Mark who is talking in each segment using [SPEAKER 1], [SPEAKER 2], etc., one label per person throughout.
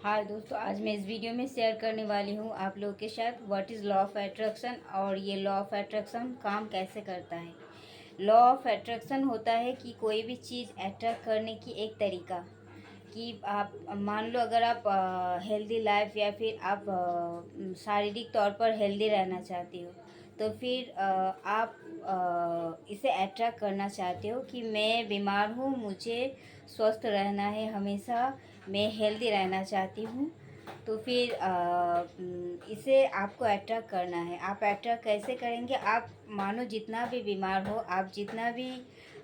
[SPEAKER 1] हाय दोस्तों, आज मैं इस वीडियो में शेयर करने वाली हूँ आप लोगों के साथ what is law of attraction और ये लॉ ऑफ अट्रैक्शन काम कैसे करता है। लॉ ऑफ अट्रैक्शन होता है कि कोई भी चीज़ अट्रैक्ट करने की एक तरीका कि आप मान लो, अगर आप हेल्दी लाइफ या फिर आप शारीरिक तौर पर हेल्दी रहना चाहती हो, तो फिर आप इसे अट्रैक्ट करना चाहते हो कि मैं बीमार हूँ, मुझे स्वस्थ रहना है, हमेशा मैं हेल्दी रहना चाहती हूँ। तो फिर इसे आपको अट्रैक्ट करना है। आप अट्रैक्ट कैसे करेंगे? आप मानो जितना भी बीमार हो, आप जितना भी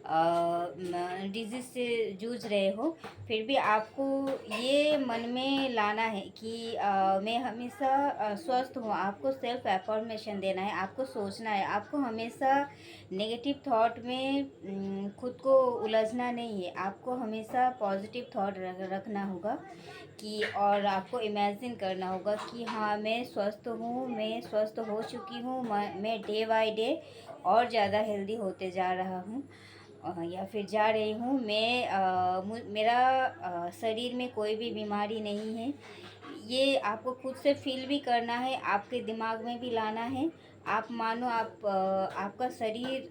[SPEAKER 1] डिजीज से जूझ रहे हो, फिर भी आपको ये मन में लाना है कि मैं हमेशा स्वस्थ हूँ। आपको सेल्फ एफर्मेशन देना है, आपको सोचना है, आपको हमेशा नेगेटिव थॉट में खुद को उलझना नहीं है। आपको हमेशा पॉजिटिव थॉट रखना होगा कि और आपको इमेजिन करना होगा कि हाँ, मैं स्वस्थ हूँ, मैं स्वस्थ हो चुकी हूँ, मैं डे बाय डे और ज़्यादा हेल्दी होते जा रहा हूँ या फिर जा रही हूँ। मेरा शरीर में कोई भी बीमारी नहीं है। ये आपको खुद से फील भी करना है, आपके दिमाग में भी लाना है। आप मानो आपका शरीर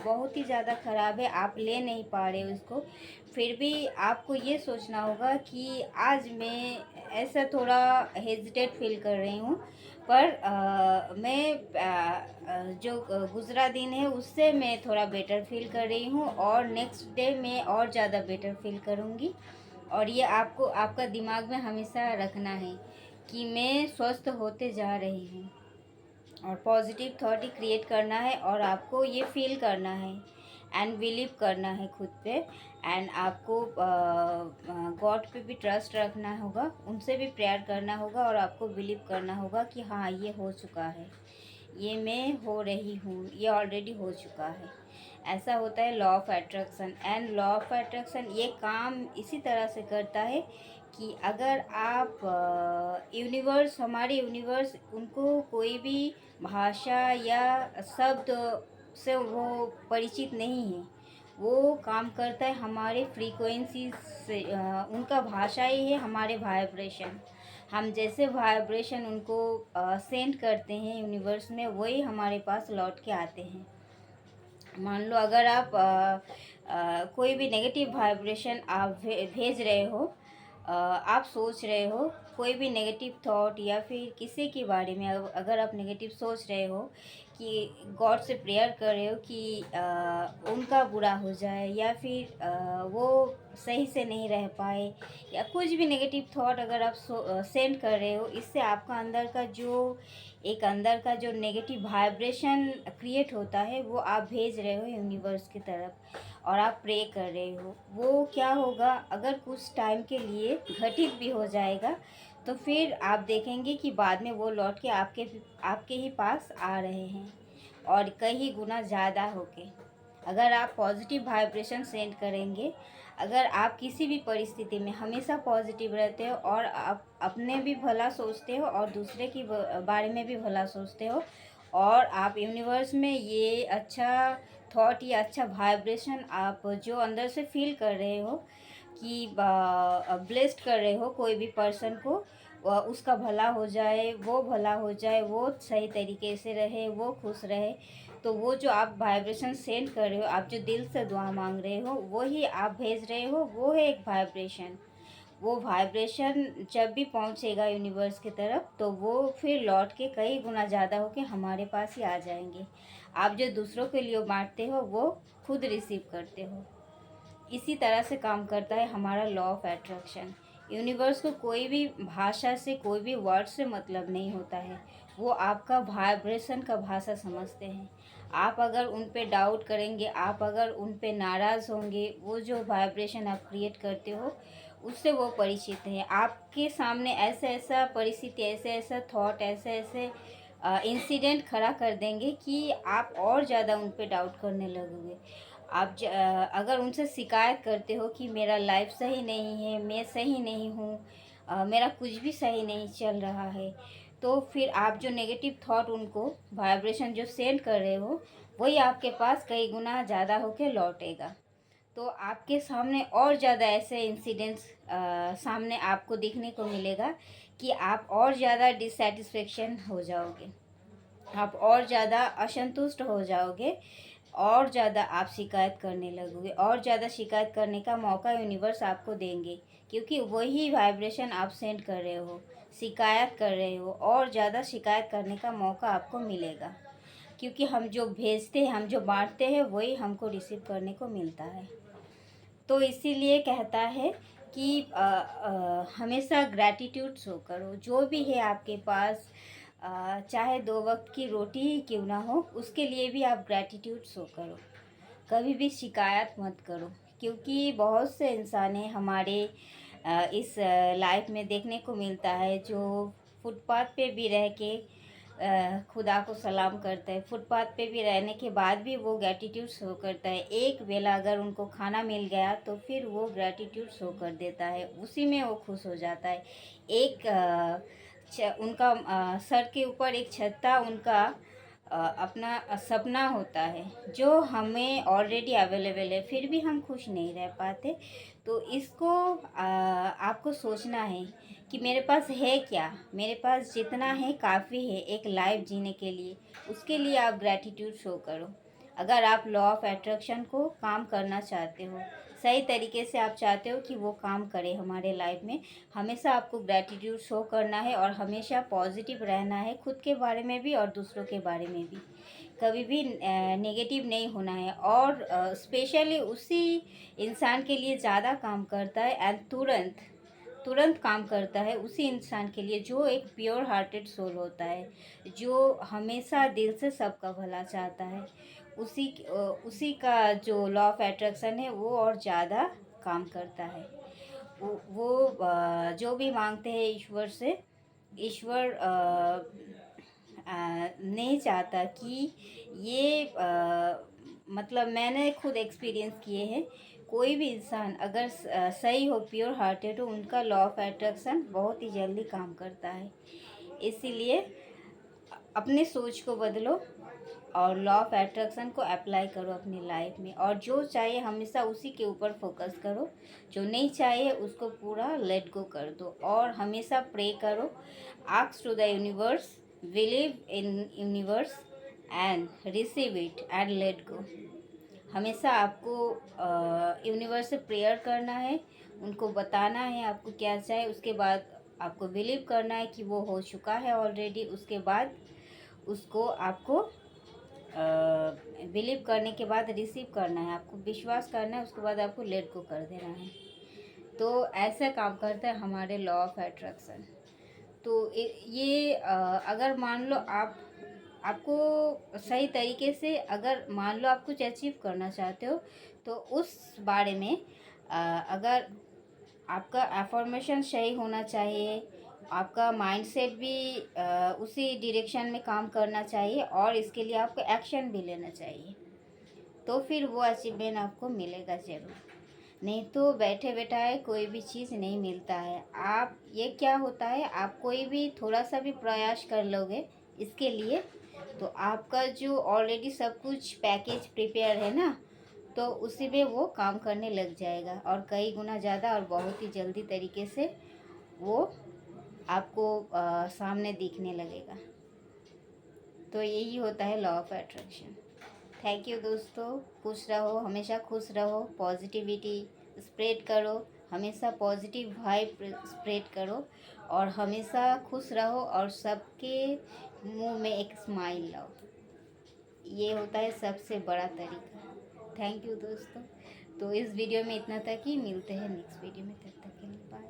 [SPEAKER 1] बहुत ही ज़्यादा ख़राब है, आप ले नहीं पा रहे हो उसको, फिर भी आपको ये सोचना होगा कि आज मैं ऐसा थोड़ा हेजिटेट फील कर रही हूँ, पर मैं जो गुज़रा दिन है उससे मैं थोड़ा बेटर फील कर रही हूँ और नेक्स्ट डे मैं और ज़्यादा बेटर फील करूँगी। और ये आपको आपका दिमाग में हमेशा रखना है कि मैं स्वस्थ होते जा रही हूँ। और पॉजिटिव थॉट ही क्रिएट करना है और आपको ये फील करना है एंड बिलीव करना है खुद पे। एंड आपको गॉड पे भी ट्रस्ट रखना होगा, उनसे भी प्रेयर करना होगा और आपको बिलीव करना होगा कि हाँ, ये हो चुका है, ये मैं हो रही हूँ, ये ऑलरेडी हो चुका है। ऐसा होता है law of attraction. And law of attraction ये काम इसी तरह से करता है कि अगर आप यूनिवर्स, हमारे यूनिवर्स, उनको कोई भी भाषा या शब्द से वो परिचित नहीं है। वो काम करता है हमारे फ्रीक्वेंसी से। उनका भाषा ही है हमारे वाइब्रेशन। हम जैसे वाइब्रेशन उनको सेंड करते हैं यूनिवर्स में, वही हमारे पास लौट के आते हैं। मान लो, अगर आप कोई भी नेगेटिव वाइब्रेशन आप भेज रहे हो, आप सोच रहे हो कोई भी नेगेटिव थॉट या फिर किसी के बारे में, अगर आप नेगेटिव सोच रहे हो कि गॉड से प्रेयर कर रहे हो कि उनका बुरा हो जाए या फिर वो सही से नहीं रह पाए, या कुछ भी नेगेटिव थॉट अगर आप सेंड कर रहे हो, इससे आपका अंदर का जो नेगेटिव वाइब्रेशन क्रिएट होता है, वो आप भेज रहे हो यूनिवर्स की तरफ और आप प्रे कर रहे हो। वो क्या होगा, अगर कुछ टाइम के लिए घटित भी हो जाएगा, तो फिर आप देखेंगे कि बाद में वो लौट के आपके ही पास आ रहे हैं और कई गुना ज़्यादा होके। अगर आप पॉजिटिव वाइब्रेशन सेंड करेंगे, अगर आप किसी भी परिस्थिति में हमेशा पॉजिटिव रहते हो और आप अपने भी भला सोचते हो और दूसरे की बारे में भी भला सोचते हो, और आप यूनिवर्स में ये अच्छा थॉट या अच्छा वाइब्रेशन आप जो अंदर से फील कर रहे हो कि ब्लेस्ड कर रहे हो कोई भी पर्सन को, उसका भला हो जाए, वो भला हो जाए, वो सही तरीके से रहे, वो खुश रहे, तो वो जो आप वाइब्रेशन सेंड कर रहे हो, आप जो दिल से दुआ मांग रहे हो, वो ही आप भेज रहे हो, वो है एक वाइब्रेशन। वो वाइब्रेशन जब भी पहुंचेगा यूनिवर्स की तरफ, तो वो फिर लौट के कई गुना ज़्यादा होके हमारे पास ही आ जाएंगे। आप जो दूसरों के लिए बांटते हो, वो खुद रिसीव करते हो। इसी तरह से काम करता है हमारा लॉ ऑफ अट्रैक्शन। यूनिवर्स को कोई भी भाषा से, कोई भी वर्ड से मतलब नहीं होता है। वो आपका वाइब्रेशन का भाषा समझते हैं। आप अगर उन पे डाउट करेंगे, आप अगर उन पे नाराज़ होंगे, वो जो वाइब्रेशन आप क्रिएट करते हो, उससे वो परिचित हैं। आपके सामने ऐसा ऐसा परिस्थिति, ऐसे ऐसा थॉट, ऐसे ऐसे इंसिडेंट खड़ा कर देंगे कि आप और ज़्यादा उन पे डाउट करने लगोगे। अगर उनसे शिकायत करते हो कि मेरा लाइफ सही नहीं है, मैं सही नहीं हूँ, मेरा कुछ भी सही नहीं चल रहा है, तो फिर आप जो नेगेटिव थॉट उनको वाइब्रेशन जो सेंड कर रहे हो, वही आपके पास कई गुना ज़्यादा होके लौटेगा। तो आपके सामने और ज़्यादा ऐसे इंसिडेंट्स सामने आपको देखने को मिलेगा कि आप और ज़्यादा डिससेटिस्फेक्शन हो जाओगे, आप और ज़्यादा असंतुष्ट हो जाओगे, और ज़्यादा आप शिकायत करने लगोगे, और ज़्यादा शिकायत करने का मौका यूनिवर्स आपको देंगे, क्योंकि वही वाइब्रेशन आप सेंड कर रहे हो, शिकायत कर रहे हो, और ज़्यादा शिकायत करने का मौका आपको मिलेगा, क्योंकि हम जो भेजते हैं, हम जो बांटते हैं, वही हमको रिसीव करने को मिलता है। तो इसीलिए कहता है कि हमेशा ग्रैटिट्यूड शो करो, जो भी है आपके पास, चाहे 2 वक्त की रोटी ही क्यों ना हो, उसके लिए भी आप ग्रैटिट्यूड शो करो। कभी भी शिकायत मत करो, क्योंकि बहुत से इंसान हैं हमारे इस लाइफ में देखने को मिलता है, जो फुटपाथ पे भी रह के खुदा को सलाम करता है, फुटपाथ पे भी रहने के बाद भी वो ग्रैटिट्यूड शो करता है। एक वेला अगर उनको खाना मिल गया तो फिर वो ग्रैटिट्यूड शो कर देता है, उसी में वो खुश हो जाता है। एक उनका सर के ऊपर एक छत्ता उनका अपना सपना होता है, जो हमें ऑलरेडी अवेलेबल है, फिर भी हम खुश नहीं रह पाते। तो इसको आपको सोचना है कि मेरे पास है क्या, मेरे पास जितना है काफ़ी है एक लाइफ जीने के लिए, उसके लिए आप ग्रैटिट्यूड शो करो। अगर आप लॉ ऑफ अट्रैक्शन को काम करना चाहते हो, सही तरीके से आप चाहते हो कि वो काम करे हमारे लाइफ में, हमेशा आपको ग्रैटिट्यूड शो करना है, और हमेशा पॉजिटिव रहना है, खुद के बारे में भी और दूसरों के बारे में भी। कभी भी नेगेटिव नहीं होना है, और स्पेशली उसी इंसान के लिए ज़्यादा काम करता है, एंड तुरंत तुरंत काम करता है उसी इंसान के लिए जो एक प्योर हार्टेड सोल होता है, जो हमेशा दिल से सबका भला चाहता है। उसी का जो लॉ ऑफ अट्रैक्शन है वो और ज़्यादा काम करता है। वो जो भी मांगते हैं ईश्वर से, ईश्वर नहीं चाहता कि ये मतलब मैंने खुद एक्सपीरियंस किए हैं, कोई भी इंसान अगर सही हो, प्योर हार्टेड हो, उनका लॉ ऑफ अट्रैक्शन बहुत ही जल्दी काम करता है। इसीलिए अपने सोच को बदलो, और लॉ ऑफ अट्रैक्शन को अप्लाई करो अपनी लाइफ में, और जो चाहिए हमेशा उसी के ऊपर फोकस करो, जो नहीं चाहिए उसको पूरा लेट गो कर दो, और हमेशा प्रे करो, ask to the universe, believe in universe and receive it and let go. हमेशा आपको यूनिवर्स से प्रेयर करना है, उनको बताना है आपको क्या चाहिए, उसके बाद आपको बिलीव करना है कि वो हो चुका है ऑलरेडी, उसके बाद उसको आपको बिलीव करने के बाद रिसीव करना है, आपको विश्वास करना है, उसके बाद आपको लेट गो कर देना है। तो ऐसा काम करता है हमारे लॉ ऑफ अट्रैक्शन। तो ये अगर मान लो आपको सही तरीके से, अगर मान लो आप कुछ अचीव करना चाहते हो, तो उस बारे में अगर आपका अफर्मेशन सही होना चाहिए, आपका माइंडसेट भी उसी डायरेक्शन में काम करना चाहिए, और इसके लिए आपको एक्शन भी लेना चाहिए, तो फिर वो अचीवमेंट आपको मिलेगा ज़रूर। नहीं तो बैठे बैठाए कोई भी चीज़ नहीं मिलता है। आप ये क्या होता है, आप कोई भी थोड़ा सा भी प्रयास कर लोगे इसके लिए, तो आपका जो ऑलरेडी सब कुछ पैकेज प्रिपेयर है ना, तो उसी में वो काम करने लग जाएगा, और कई गुना ज़्यादा और बहुत ही जल्दी तरीके से वो आपको सामने दिखने लगेगा। तो यही होता है law of attraction. Thank you दोस्तों, खुश रहो, हमेशा खुश रहो, पॉजिटिविटी स्प्रेड करो, हमेशा पॉजिटिव वाइब स्प्रेड करो, और हमेशा खुश रहो, और सबके मुंह में एक स्माइल लाओ। ये होता है सबसे बड़ा तरीका। थैंक यू दोस्तों। तो इस वीडियो में इतना तक ही, मिलते हैं नेक्स्ट वीडियो में, तब तक के लिए बाय।